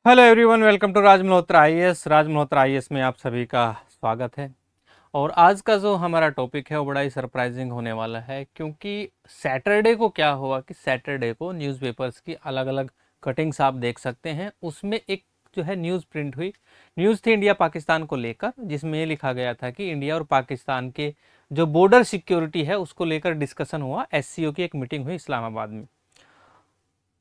Hello everyone, welcome to Raj Malhotra IAS. Raj Malhotra IAS में आप सभी का स्वागत है। और आज का जो हमारा टॉपिक है वो बड़ा ही सरप्राइजिंग होने वाला है, क्योंकि सैटरडे को क्या हुआ कि सैटरडे को न्यूज़पेपर्स की अलग अलग कटिंग्स आप देख सकते हैं। उसमें एक जो है न्यूज़ प्रिंट हुई, न्यूज़ थी इंडिया पाकिस्तान को लेकर, जिसमें ये लिखा गया था कि इंडिया और पाकिस्तान के जो बॉर्डर सिक्योरिटी है उसको लेकर डिस्कशन हुआ। एससीओ की एक मीटिंग हुई इस्लामाबाद में।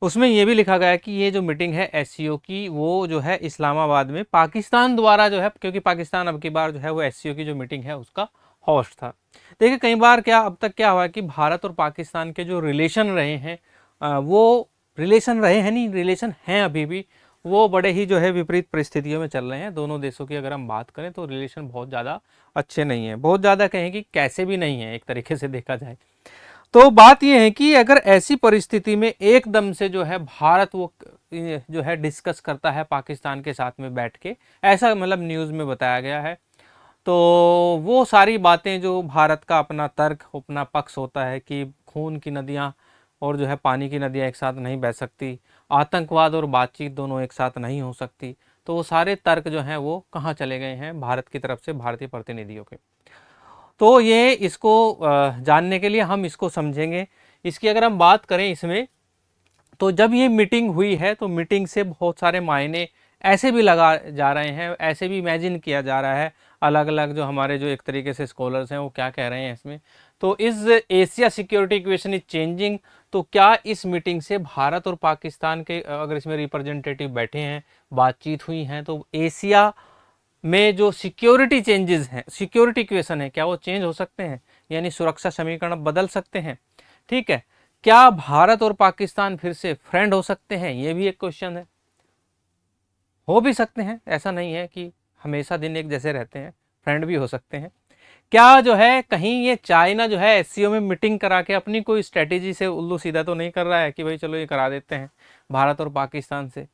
उसमें ये भी लिखा गया है कि ये जो मीटिंग है एससीओ की, वो जो है इस्लामाबाद में पाकिस्तान द्वारा जो है, क्योंकि पाकिस्तान अब की बार जो है वो एससीओ की जो मीटिंग है उसका होस्ट था। देखिए, कई बार क्या अब तक क्या हुआ कि भारत और पाकिस्तान के जो रिलेशन रहे हैं, वो रिलेशन रहे हैं नहीं, रिलेशन हैं अभी भी, वो बड़े ही जो है विपरीत परिस्थितियों में चल रहे हैं। दोनों देशों की अगर हम बात करें तो रिलेशन बहुत ज़्यादा अच्छे नहीं है, बहुत ज़्यादा कहें कि कैसे भी नहीं है एक तरीके से देखा जाए। तो बात यह है कि अगर ऐसी परिस्थिति में एकदम से जो है भारत वो जो है डिस्कस करता है पाकिस्तान के साथ में बैठ के, ऐसा मतलब न्यूज़ में बताया गया है। तो वो सारी बातें जो भारत का अपना तर्क, अपना पक्ष होता है कि खून की नदियाँ और जो है पानी की नदियाँ एक साथ नहीं बह सकती, आतंकवाद और बातचीत दोनों एक साथ नहीं हो सकती, तो वो सारे तर्क जो हैं वो कहाँ चले गए हैं भारत की तरफ से, भारतीय प्रतिनिधियों के। तो ये इसको जानने के लिए हम इसको समझेंगे। इसकी अगर हम बात करें इसमें, तो जब ये मीटिंग हुई है तो मीटिंग से बहुत सारे मायने ऐसे भी लगा जा रहे हैं, ऐसे भी इमेजिन किया जा रहा है। अलग अलग जो हमारे जो एक तरीके से स्कॉलर्स हैं वो क्या कह रहे हैं इसमें, तो इस Asia security equation is changing. तो क्या इस मीटिंग से भारत और पाकिस्तान के अगर इसमें रिप्रेजेंटेटिव बैठे हैं, बातचीत हुई हैं, तो एशिया में जो सिक्योरिटी चेंजेस हैं, सिक्योरिटी इक्वेशन है, क्या वो चेंज हो सकते हैं, यानी सुरक्षा समीकरण बदल सकते हैं। ठीक है, क्या भारत और पाकिस्तान फिर से फ्रेंड हो सकते हैं, ये भी एक क्वेश्चन है। हो भी सकते हैं, ऐसा नहीं है कि हमेशा दिन एक जैसे रहते हैं, फ्रेंड भी हो सकते हैं। क्या जो है कहीं ये चाइना जो है एससीओ में मीटिंग करा के अपनी कोई स्ट्रेटेजी से उल्लू सीधा तो नहीं कर रहा है कि भाई चलो ये करा देते हैं भारत और पाकिस्तान से।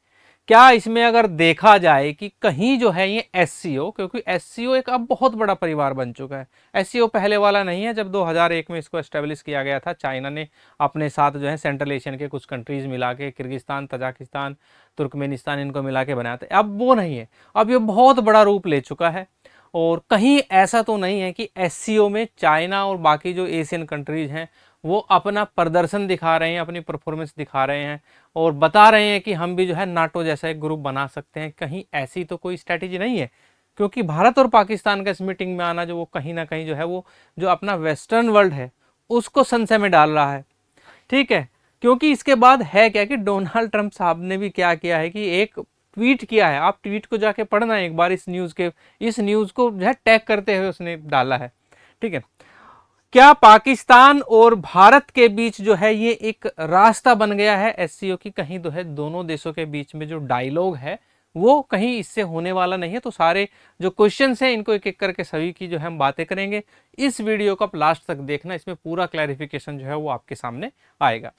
क्या इसमें अगर देखा जाए कि कहीं जो है ये एससीओ, क्योंकि एससीओ एक अब बहुत बड़ा परिवार बन चुका है, एससीओ पहले वाला नहीं है। जब 2001 में इसको एस्टेब्लिश किया गया था, चाइना ने अपने साथ जो है सेंट्रल एशियन के कुछ कंट्रीज मिला के, किर्गिस्तान, तजाकिस्तान, तुर्कमेनिस्तान, इनको मिला के बनाया था। अब वो नहीं है, अब ये बहुत बड़ा रूप ले चुका है। और कहीं ऐसा तो नहीं है कि एससीओ में चाइना और बाकी जो एशियन कंट्रीज हैं वो अपना प्रदर्शन दिखा रहे हैं, अपनी परफॉर्मेंस दिखा रहे हैं और बता रहे हैं कि हम भी जो है नाटो जैसा एक ग्रुप बना सकते हैं। कहीं ऐसी तो कोई स्ट्रैटेजी नहीं है, क्योंकि भारत और पाकिस्तान का इस मीटिंग में आना जो वो कहीं ना कहीं जो है वो जो अपना वेस्टर्न वर्ल्ड है उसको संशय में डाल रहा है। ठीक है, क्योंकि इसके बाद है क्या कि डोनाल्ड ट्रंप साहब ने भी क्या किया है कि एक ट्वीट किया है। आप ट्वीट को जाके पढ़ना एक बार, इस न्यूज़ के, इस न्यूज़ को जो है टैग करते हुए उसने डाला है। ठीक है, क्या पाकिस्तान और भारत के बीच जो है ये एक रास्ता बन गया है एससीओ की, कहीं तो है दोनों देशों के बीच में जो डायलॉग है वो कहीं इससे होने वाला नहीं है। तो सारे जो क्वेश्चंस हैं इनको एक एक करके सभी की जो है हम बातें करेंगे। इस वीडियो को आप लास्ट तक देखना, इसमें पूरा क्लैरिफिकेशन जो है वो आपके सामने आएगा।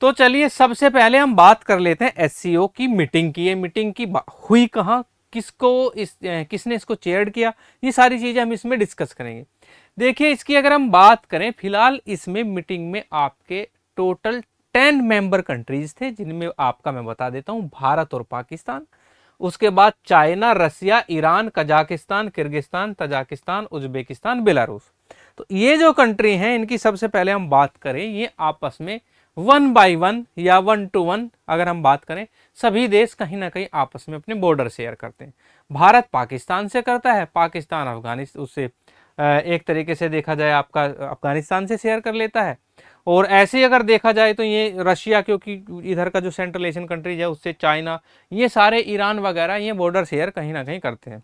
तो चलिए सबसे पहले हम बात कर लेते हैं एससीओ की मीटिंग की। ये मीटिंग की हुई कहाँ, किसको किसने इसको चेयर्ड किया, ये सारी चीजें हम इसमें डिस्कस करेंगे। देखिए, इसकी अगर हम बात करें, फिलहाल इसमें मीटिंग में आपके टोटल 10 मेंबर कंट्रीज थे, जिनमें आपका मैं बता देता हूं भारत और पाकिस्तान, उसके बाद China, Russia, Iran, Kazakhstan, Kyrgyzstan, Tajikistan, Uzbekistan, Belarus. तो ये जो कंट्री हैं इनकी सबसे पहले हम बात करें, ये आपस में 1 by 1 या 1 to 1 अगर हम बात करें, सभी देश कहीं ना कहीं आपस में अपने बॉर्डर शेयर करते हैं। भारत पाकिस्तान से करता है, पाकिस्तान अफगानिस्तान उससे एक तरीके से देखा जाए आपका अफगानिस्तान से शेयर कर लेता है। और ऐसे ही अगर देखा जाए तो ये रशिया, क्योंकि इधर का जो सेंट्रल एशियन कंट्रीज है उससे चाइना, ये सारे ईरान वगैरह ये बॉर्डर शेयर कहीं ना कहीं करते हैं।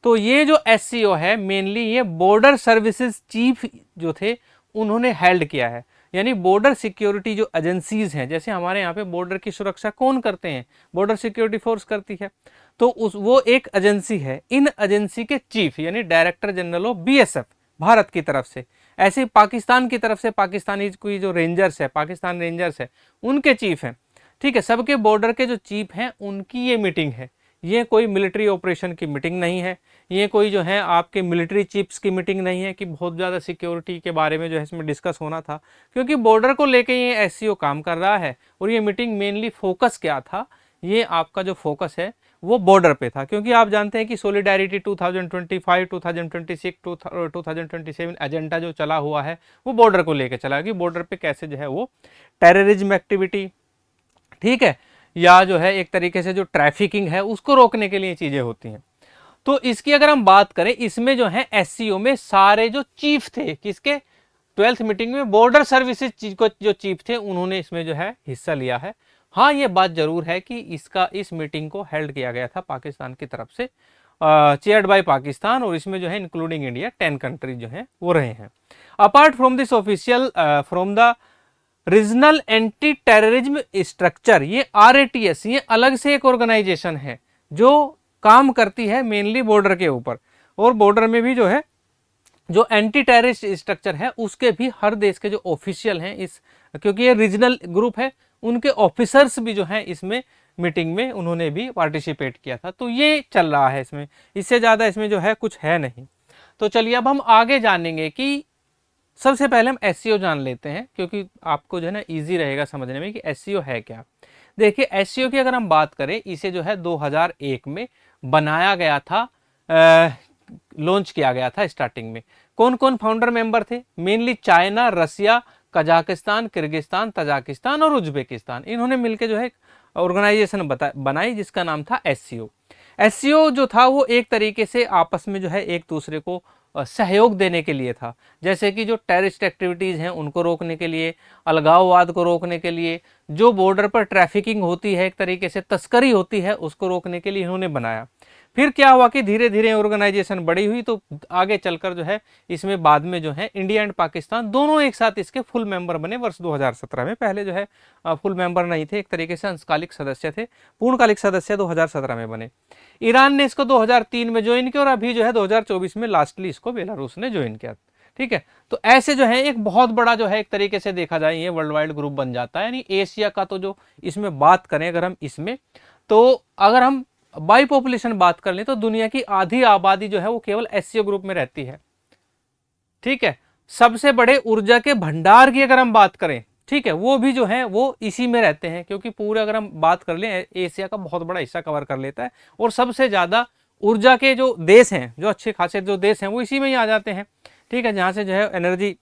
तो ये जो एससीओ है मेनली ये बॉर्डर सर्विसेज चीफ जो थे उन्होंने हेल्ड किया है। यानी बॉर्डर सिक्योरिटी जो एजेंसीज हैं, जैसे हमारे यहाँ पे बॉर्डर की सुरक्षा कौन करते हैं, बॉर्डर सिक्योरिटी फोर्स करती है, तो उस वो एक एजेंसी है। इन एजेंसी के चीफ यानी director general of BSF Bharat की तरफ से, ऐसे पाकिस्तान की तरफ से पाकिस्तानी कोई जो रेंजर्स है, पाकिस्तान रेंजर्स है, उनके चीफ हैं। ठीक है, सबके बॉर्डर के जो चीफ हैं उनकी ये मीटिंग है। ये कोई मिलिट्री ऑपरेशन की मीटिंग नहीं है, ये कोई जो है आपके मिलिट्री चीफ्स की मीटिंग नहीं है कि बहुत ज़्यादा सिक्योरिटी के बारे में जो है इसमें डिस्कस होना था, क्योंकि बॉर्डर को लेके ये एससीओ काम कर रहा है। और ये मीटिंग मेनली फोकस क्या था ये आपका जो फोकस है वो बॉर्डर पे था, क्योंकि आप जानते हैं कि सोलिडारिटी 2025, 2026, 2027 एजेंडा जो चला हुआ है वो बॉर्डर को लेकर चला, कि बॉर्डर पे कैसे जो है वो टेररिज्म एक्टिविटी, ठीक है, या जो है एक तरीके से जो ट्रैफिकिंग है उसको रोकने के लिए चीजें होती हैं। तो इसकी अगर हम बात करें, इसमें जो है एससीओ में सारे जो चीफ थे, किसके 12th मीटिंग में बॉर्डर सर्विसेज को जो चीफ थे उन्होंने इसमें जो है हिस्सा लिया है। हाँ, ये बात जरूर है कि इस मीटिंग को हेल्ड किया गया था पाकिस्तान की तरफ से, चेयर्ड बाय पाकिस्तान, और इसमें जो है इंक्लूडिंग इंडिया 10 कंट्रीज जो है वो रहे हैं। Apart from this official from the regional anti terrorism structure, ये RATS, ये अलग से एक ऑर्गेनाइजेशन है जो काम करती है मेनली बॉर्डर के ऊपर, और बॉर्डर में भी जो है जो एंटी टेररिस्ट स्ट्रक्चर है उसके भी हर देश के जो ऑफिशियल हैं इस, क्योंकि ये रीजनल ग्रुप है, उनके ऑफिसर्स भी जो हैं इसमें मीटिंग में उन्होंने भी पार्टिसिपेट किया था। तो ये चल रहा है इसमें, इससे ज़्यादा इसमें जो है कुछ है नहीं। तो चलिए अब हम आगे जानेंगे कि सबसे पहले हम एससीओ जान लेते हैं, क्योंकि आपको जो है ना ईजी रहेगा समझने में कि एससीओ है क्या। देखिए, एससीओ की अगर हम बात करें, इसे जो है 2001 में बनाया गया था, लॉन्च किया गया था स्टार्टिंग में। कौन कौन फाउंडर मेंबर थे? मेनली चाइना, रसिया, कजाकिस्तान, किर्गिस्तान, तजाकिस्तान और उज्बेकिस्तान, इन्होंने मिलकर जो है ऑर्गेनाइजेशन बनाई जिसका नाम था एससीओ। एससीओ जो था वो एक तरीके से आपस में जो है एक दूसरे को सहयोग देने के लिए था, जैसे कि जो टेररिस्ट एक्टिविटीज़ हैं उनको रोकने के लिए, अलगाववाद को रोकने के लिए, जो बॉर्डर पर ट्रैफिकिंग होती है, एक तरीके से तस्करी होती है, उसको रोकने के लिए इन्होंने बनाया। फिर क्या हुआ कि धीरे धीरे ऑर्गेनाइजेशन बड़ी हुई, तो आगे चलकर जो है इसमें बाद में जो है इंडिया एंड पाकिस्तान दोनों एक साथ इसके फुल मेंबर बने वर्ष 2017 में। पहले जो है फुल मेंबर नहीं थे, एक तरीके से अंशकालिक सदस्य थे, पूर्णकालिक सदस्य 2017 में बने। ईरान ने इसको 2003 में ज्वाइन किया और अभी जो है 2024 में लास्टली इसको बेलारूस ने ज्वाइन किया। ठीक है, तो ऐसे जो है एक बहुत बड़ा जो है एक तरीके से देखा जाए ये वर्ल्ड वाइड ग्रुप बन जाता है। यानी एशिया का तो जो इसमें बात करें अगर हम इसमें, तो अगर हम बाई पॉपुलेशन बात कर लें तो दुनिया की आधी आबादी जो है वो केवल एससीओ ग्रुप में रहती है। ठीक है, सबसे बड़े ऊर्जा के भंडार की अगर हम बात करें, ठीक है, वो भी जो है वो इसी में रहते हैं, क्योंकि पूरे अगर हम बात कर लें एशिया का बहुत बड़ा हिस्सा कवर कर लेता है, और सबसे ज्यादा ऊर्जा के जो देश हैं, जो अच्छे खासे जो देश हैं वो इसी में ही आ जाते हैं। ठीक है, जहां से जो है एनर्जी,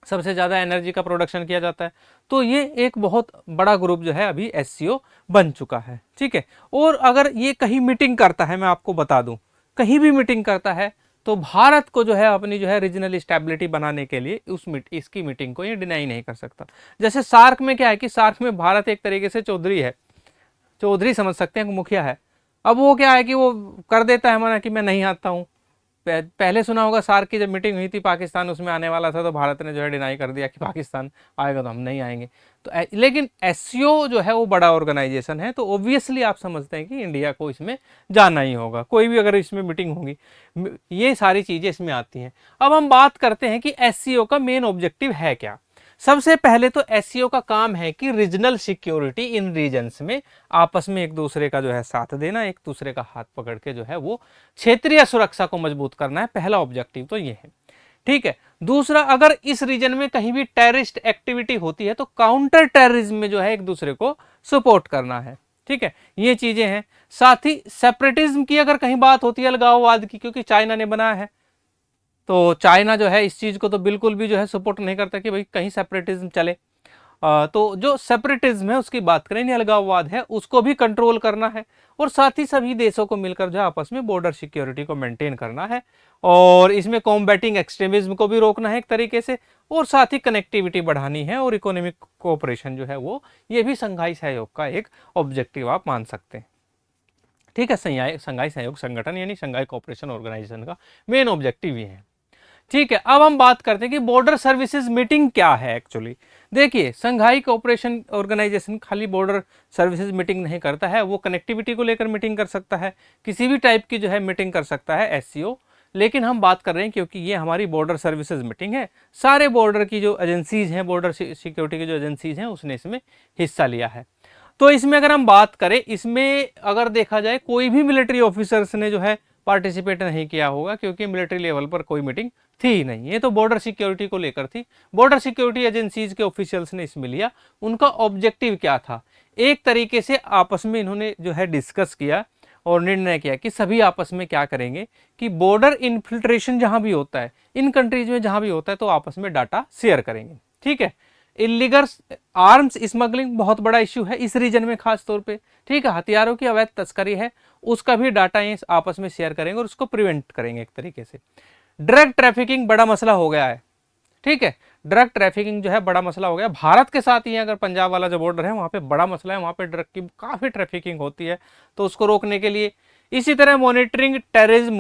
सबसे ज़्यादा एनर्जी का प्रोडक्शन किया जाता है। तो ये एक बहुत बड़ा ग्रुप जो है अभी एससीओ बन चुका है। ठीक है, और अगर ये कहीं मीटिंग करता है, मैं आपको बता दूं, कहीं भी मीटिंग करता है तो भारत को जो है अपनी जो है रीजनल स्टेबिलिटी बनाने के लिए इसकी मीटिंग को ये डिनाई नहीं कर सकता। जैसे सार्क में क्या है कि सार्क में भारत एक तरीके से चौधरी है, चौधरी समझ सकते हैं, मुखिया है। अब वो क्या है कि वो कर देता है मना कि मैं नहीं आता हूँ। पहले सुना होगा सार्क की जब मीटिंग हुई थी, पाकिस्तान उसमें आने वाला था, तो भारत ने जो है डिनाई कर दिया कि पाकिस्तान आएगा तो हम नहीं आएंगे। तो लेकिन एससीओ जो है वो बड़ा ऑर्गेनाइजेशन है, तो ऑब्वियसली आप समझते हैं कि इंडिया को इसमें जाना ही होगा, कोई भी अगर इसमें मीटिंग होगी, ये सारी चीज़ें इसमें आती हैं। अब हम बात करते हैं कि एससीओ का मेन ऑब्जेक्टिव है क्या। सबसे पहले तो एससीओ का काम है कि रीजनल सिक्योरिटी इन रीजन्स में आपस में एक दूसरे का जो है साथ देना, एक दूसरे का हाथ पकड़ के जो है वो क्षेत्रीय सुरक्षा को मजबूत करना है। पहला ऑब्जेक्टिव तो ये है। ठीक है, दूसरा, अगर इस रीजन में कहीं भी टेररिस्ट एक्टिविटी होती है तो काउंटर टेररिज्म में जो है एक दूसरे को सपोर्ट करना है। ठीक है, ये चीजें हैं। साथ ही सेपरेटिज्म की अगर कहीं बात होती है, अलगाववाद की, क्योंकि चाइना ने बनाया है, तो चाइना जो है इस चीज़ को तो बिल्कुल भी जो है सपोर्ट नहीं करता कि भाई कहीं सेपरेटिज्म चले। तो जो सेपरेटिज्म है उसकी बात करें, अलगाववाद है, उसको भी कंट्रोल करना है, और साथ ही सभी देशों को मिलकर जो आपस में बॉर्डर सिक्योरिटी को मेंटेन करना है, और इसमें कॉम्बैटिंग एक्सट्रीमिज्म को भी रोकना है एक तरीके से, और साथ ही कनेक्टिविटी बढ़ानी है, और इकोनॉमिक कोऑपरेशन जो है वो, ये भी संघाई सहयोग का एक ऑब्जेक्टिव आप मान सकते हैं। ठीक है, संघाई सहयोग संगठन यानी संघाई कोऑपरेशन ऑर्गेनाइजेशन का मेन ऑब्जेक्टिव ये है। ठीक है, अब हम बात करते हैं कि बॉर्डर सर्विसेज मीटिंग क्या है एक्चुअली। देखिए, संघाई कोऑपरेशन ऑर्गेनाइजेशन खाली बॉर्डर सर्विसेज मीटिंग नहीं करता है, वो कनेक्टिविटी को लेकर मीटिंग कर सकता है, किसी भी टाइप की जो है मीटिंग कर सकता है एससीओ। लेकिन हम बात कर रहे हैं क्योंकि ये हमारी बॉर्डर सर्विसेज मीटिंग है, सारे बॉर्डर की जो एजेंसीज हैं, बॉर्डर सिक्योरिटी की जो एजेंसीज हैं, उसने इसमें हिस्सा लिया है। तो इसमें अगर हम बात करें, इसमें अगर देखा जाए कोई भी मिलिट्री ऑफिसर्स ने जो है पार्टिसिपेट नहीं किया होगा, क्योंकि मिलिट्री लेवल पर कोई मीटिंग थी ही नहीं, ये तो बॉर्डर सिक्योरिटी को लेकर थी। बॉर्डर सिक्योरिटी एजेंसीज के ऑफिशियल्स ने इसमें लिया। उनका ऑब्जेक्टिव क्या था? एक तरीके से आपस में इन्होंने जो है डिस्कस किया और निर्णय किया कि सभी आपस में क्या करेंगे कि बॉर्डर इन्फिल्ट्रेशन जहां भी होता है, इन कंट्रीज में जहां भी होता है, तो आपस में डाटा शेयर करेंगे। ठीक है। इलीगल आर्म्स स्मगलिंग बहुत बड़ा इश्यू है इस रीजन में खास तौर पे। ठीक है, हथियारों की अवैध तस्करी है, उसका भी डाटा ये आपस में शेयर करेंगे और उसको प्रिवेंट करेंगे एक तरीके से। ड्रग ट्रैफिकिंग बड़ा मसला हो गया है। ठीक है, ड्रग ट्रैफिकिंग जो है बड़ा मसला हो गया भारत के साथ ही है। अगर पंजाब वाला जो बॉर्डर है वहां पे बड़ा मसला है, वहां पे ड्रग की काफी ट्रैफिकिंग होती है, तो उसको रोकने के लिए। इसी तरह मॉनिटरिंग टेररिज्म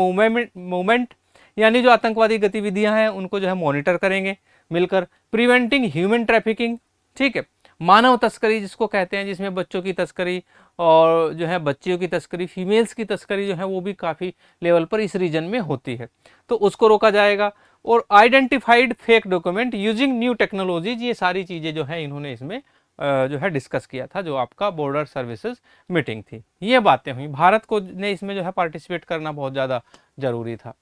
मूवमेंट, यानी जो आतंकवादी गतिविधियां हैं उनको जो है मॉनिटर करेंगे मिलकर। प्रिवेंटिंग ह्यूमन ट्रैफिकिंग, ठीक है, मानव तस्करी जिसको कहते हैं, जिसमें बच्चों की तस्करी और जो है बच्चियों की तस्करी, फीमेल्स की तस्करी जो है वो भी काफ़ी लेवल पर इस रीजन में होती है, तो उसको रोका जाएगा। और identified fake document using new technologies, ये सारी चीज़ें जो है इन्होंने इसमें जो है डिस्कस किया था, जो आपका बॉर्डर सर्विसेज मीटिंग थी। ये बातें हुई, भारत को ने इसमें जो है पार्टिसिपेट करना बहुत ज़्यादा ज़रूरी था।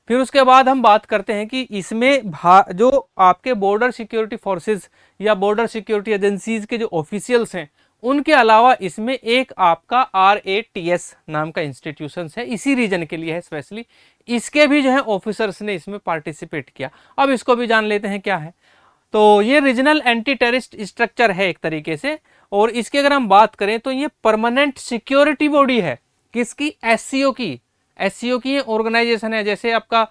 फिर उसके बाद हम बात करते हैं कि इसमें जो आपके बॉर्डर सिक्योरिटी फोर्सेस या बॉर्डर सिक्योरिटी एजेंसीज के जो ऑफिशियल्स हैं, उनके अलावा इसमें एक आपका RATS नाम का इंस्टीट्यूशन है, इसी रीजन के लिए है स्पेशली, इसके भी जो है ऑफिसर्स ने इसमें पार्टिसिपेट किया। अब इसको भी जान लेते हैं क्या है। तो ये रीजनल एंटी टेररिस्ट स्ट्रक्चर है एक तरीके से, और इसकी अगर हम बात करें तो ये परमानेंट सिक्योरिटी बॉडी है। किसकी? SCO की। SCO की ऑर्गेनाइजेशन है, जैसे आपका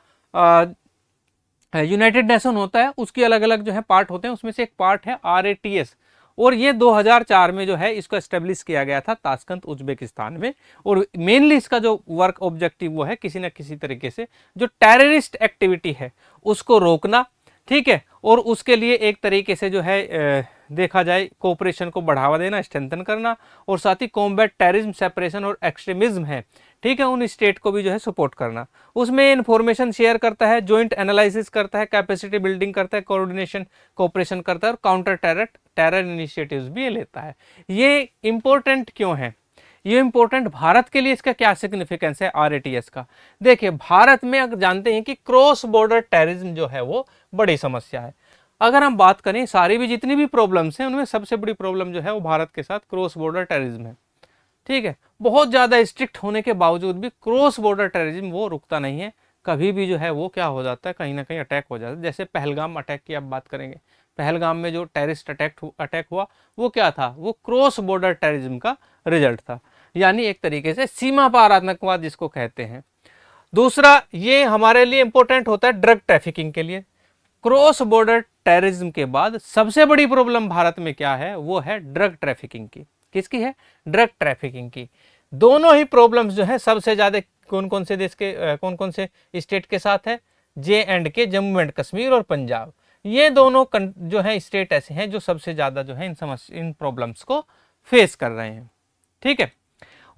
यूनाइटेड नेशन होता है, उसकी अलग अलग जो है पार्ट होते हैं, उसमें से एक पार्ट है RATS, और ये 2004 में जो है इसको एस्टेब्लिश किया गया था ताशकंद उज्बेकिस्तान में। और मेनली इसका जो वर्क ऑब्जेक्टिव वो है किसी न किसी तरीके से जो टेररिस्ट एक्टिविटी है उसको रोकना। ठीक है, और उसके लिए एक तरीके से जो है देखा जाए कोऑपरेशन को बढ़ावा देना, स्ट्रेंथन करना, और साथ ही कॉम्बैट टेररिज्म, सेपरेशन और एक्सट्रीमिज्म है, ठीक है, उन स्टेट को भी जो है सपोर्ट करना। उसमें इंफॉर्मेशन शेयर करता है, जॉइंट एनालिसिस करता है, कैपेसिटी बिल्डिंग करता है, कोऑर्डिनेशन कोऑपरेशन करता है, और काउंटर टेरर इनिशिएटिव्स भी लेता है। ये इंपॉर्टेंट क्यों है? ये इंपॉर्टेंट भारत के लिए इसका क्या सिग्निफिकेंस है RATS का? देखिए, भारत में अगर जानते हैं कि क्रॉस बॉर्डर टेररिज्म जो है वो बड़ी समस्या है। अगर हम बात करें सारी भी जितनी भी प्रॉब्लम्स हैं उनमें सबसे बड़ी प्रॉब्लम जो है वो भारत के साथ क्रॉस बॉर्डर टेररिज्म है। ठीक है, बहुत ज़्यादा स्ट्रिक्ट होने के बावजूद भी क्रॉस बॉर्डर टेररिज्म वो रुकता नहीं है, कभी भी जो है वो क्या हो जाता है, कहीं ना कहीं अटैक हो जाता है। जैसे पहलगाम अटैक की आप बात करेंगे, पहलगाम में जो टेररिस्ट अटैक हुआ वो क्या था? वो क्रॉस बॉर्डर टेररिज्म का रिजल्ट था, यानी एक तरीके से सीमा पार आतंकवाद जिसको कहते हैं। दूसरा, ये हमारे लिए इंपॉर्टेंट होता है ड्रग ट्रैफिकिंग के लिए। क्रॉस बॉर्डर टेररिज्म के बाद सबसे बड़ी प्रॉब्लम भारत में क्या है? वो है ड्रग ट्रैफिकिंग की। किसकी है? ड्रग ट्रैफिकिंग की। दोनों ही प्रॉब्लम्स जो है सबसे ज्यादा कौन कौन से देश के कौन कौन से स्टेट के साथ है? J&K, जम्मू एंड कश्मीर और पंजाब। ये दोनों जो है स्टेट ऐसे हैं जो सबसे ज्यादा जो है इन प्रॉब्लम्स को फेस कर रहे हैं। ठीक है,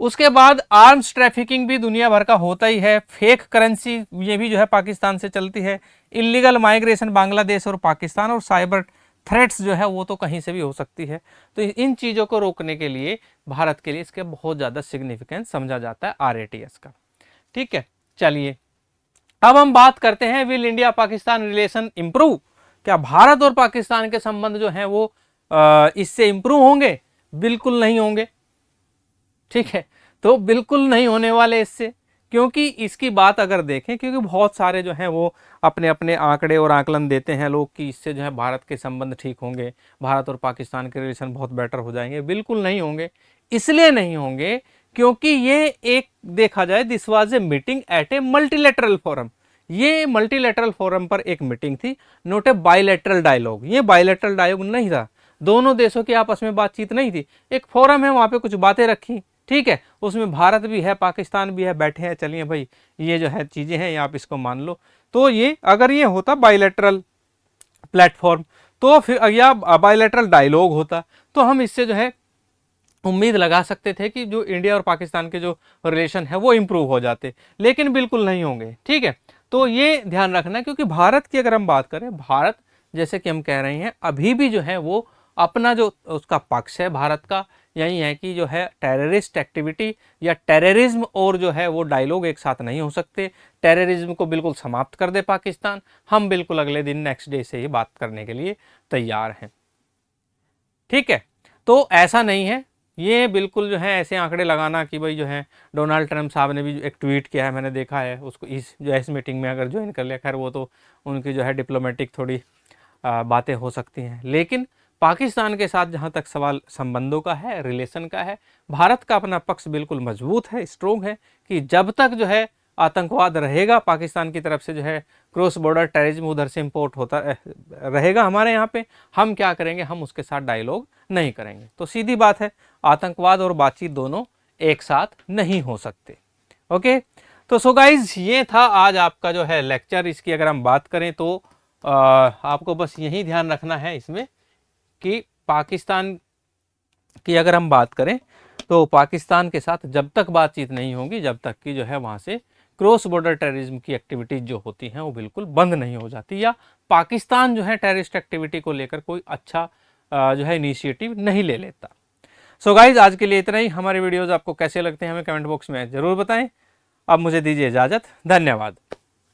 उसके बाद आर्म्स ट्रैफिकिंग भी दुनिया भर का होता ही है। फेक करेंसी ये भी जो है पाकिस्तान से चलती है। इलीगल माइग्रेशन बांग्लादेश और पाकिस्तान, और साइबर थ्रेट्स जो है वो तो कहीं से भी हो सकती है। तो इन चीज़ों को रोकने के लिए भारत के लिए इसके बहुत ज़्यादा सिग्निफिकेंस समझा जाता है RATS का। ठीक है, चलिए अब हम बात करते हैं, will India Pakistan relation improve? क्या भारत और पाकिस्तान के संबंध जो हैं वो इससे इंप्रूव होंगे? बिल्कुल नहीं होंगे। ठीक है, तो बिल्कुल नहीं होने वाले इससे, क्योंकि इसकी बात अगर देखें, क्योंकि बहुत सारे जो हैं वो अपने अपने आंकड़े और आकलन देते हैं लोग कि इससे जो है भारत के संबंध ठीक होंगे, भारत और पाकिस्तान के रिलेशन बहुत बेटर हो जाएंगे। बिल्कुल नहीं होंगे। इसलिए नहीं होंगे क्योंकि ये एक देखा जाए, this was a meeting at A multilateral forum. ये मल्टीलेटरल फोरम पर एक मीटिंग थी, नॉट ए बायलैटरल डायलॉग। ये बायलैटरल डायलॉग नहीं था, दोनों देशों की आपस में बातचीत नहीं थी। एक फोरम है, वहां पे कुछ बातें रखी, ठीक है, उसमें भारत भी है, पाकिस्तान भी है, बैठे हैं, चलिए भाई ये जो है चीजें हैं, आप इसको मान लो। तो ये अगर ये होता बायलैटरल प्लेटफॉर्म, तो फिर या बायलैटरल डायलॉग होता, तो हम इससे जो है उम्मीद लगा सकते थे कि जो इंडिया और पाकिस्तान के जो रिलेशन है वो इंप्रूव हो जाते, लेकिन बिल्कुल नहीं होंगे। ठीक है, तो ये ध्यान रखना, क्योंकि भारत की अगर हम बात करें, भारत जैसे कि हम कह रहे हैं अभी भी जो है वो अपना जो उसका पक्ष है भारत का यही है कि जो है टेररिस्ट एक्टिविटी या टेररिज्म और जो है वो डायलॉग एक साथ नहीं हो सकते। टेररिज्म को बिल्कुल समाप्त कर दे पाकिस्तान, हम बिल्कुल अगले दिन नेक्स्ट डे से ही बात करने के लिए तैयार हैं। ठीक है, तो ऐसा नहीं है, ये बिल्कुल जो है ऐसे आंकड़े लगाना कि भाई जो है डोनाल्ड ट्रंप साहब ने भी एक ट्वीट किया है, मैंने देखा है उसको, इस मीटिंग में अगर ज्वाइन कर लिया, खैर वो तो उनकी जो है डिप्लोमेटिक थोड़ी बातें हो सकती हैं। लेकिन पाकिस्तान के साथ जहाँ तक सवाल संबंधों का है, रिलेशन का है, भारत का अपना पक्ष बिल्कुल मजबूत है, स्ट्रोंग है कि जब तक जो है आतंकवाद रहेगा पाकिस्तान की तरफ से, जो है क्रॉस बॉर्डर टेररिज्म उधर से इंपोर्ट होता रहेगा हमारे यहाँ पे, हम क्या करेंगे, हम उसके साथ डायलॉग नहीं करेंगे। तो सीधी बात है, आतंकवाद और बातचीत दोनों एक साथ नहीं हो सकते। ओके, तो सो गाइज ये था आज आपका जो है लेक्चर। इसकी अगर हम बात करें तो आपको बस यही ध्यान रखना है इसमें कि पाकिस्तान की अगर हम बात करें तो पाकिस्तान के साथ जब तक बातचीत नहीं होगी, जब तक कि जो है वहाँ से क्रॉस बॉर्डर टेररिज्म की एक्टिविटीज जो होती हैं वो बिल्कुल बंद नहीं हो जाती, या पाकिस्तान जो है टेररिस्ट एक्टिविटी को लेकर कोई अच्छा जो है इनिशिएटिव नहीं ले लेता। सो गाइज आज के लिए इतना ही। हमारे वीडियोज़ आपको कैसे लगते हैं हमें कमेंट बॉक्स में ज़रूर बताएं। अब मुझे दीजिए इजाज़त, धन्यवाद।